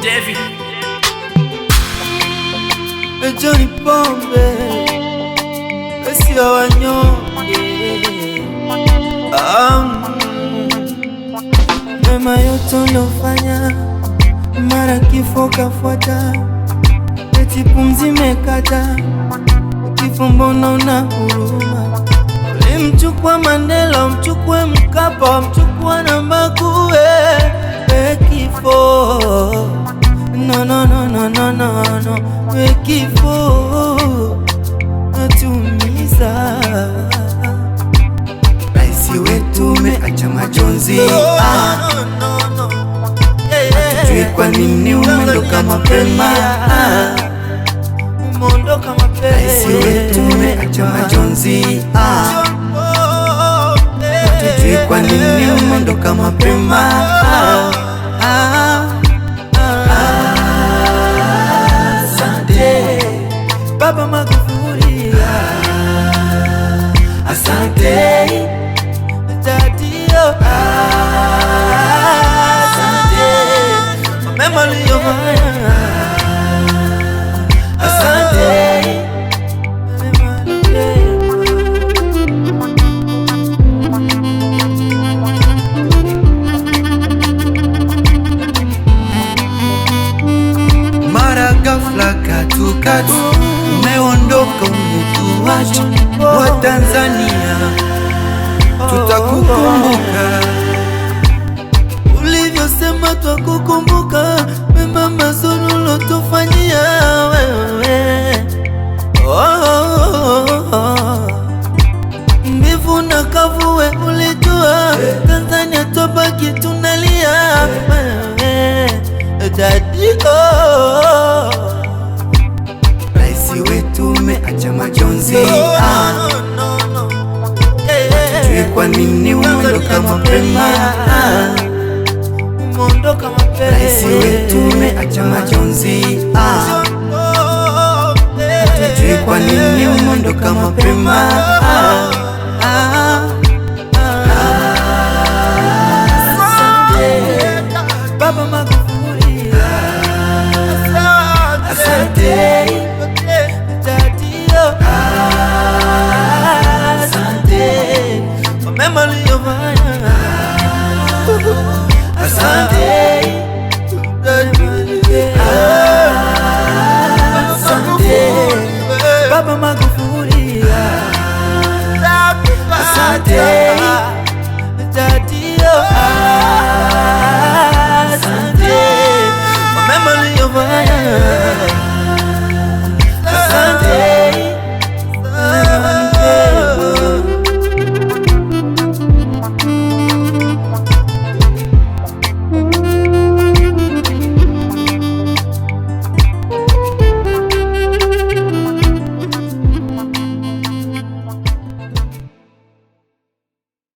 David Johnny Pombe sio wanyonge. Mema yote uliofanya, mara kifo kafuata, eti pumzi mekata, kifo mbona una huruma? Ulimchukua Mandela, umchukue Mkapa, umchukua na Maguwe, kifo no no no no no no no, kifo natumiza. Raisi wetu umeacha majonzi, hatujui kwa nini umeondoka mapema. Raisi wetu umeacha majonzi, hatujui kwa nini umeondoka mapema. Asante Baba Magufuli, asante Tadio, asante kwa mema uliyofanya, asante mara ghafla katukatu, umeondoka umetuacha. Wa Tanzania tutakukumbuka, ulivyosema twakukumbuka, mema mazuri ulotufanyia wewe. Mbivu na kavu we ulijua, Tanzania tobaki tunalia wewe Dadio. Raisi wetu umeacha majonzi, hatujui kwa nini umeondoka mapema. Raisi wetu umeacha majonzi, hatujui kwa nini umeondoka mapema. Asante Baba Magufuli, asante Tadio, asante kwa mema uliyofanya, asante Baba Magufuli, asante Tadio, asante kwa mema uliyofanya.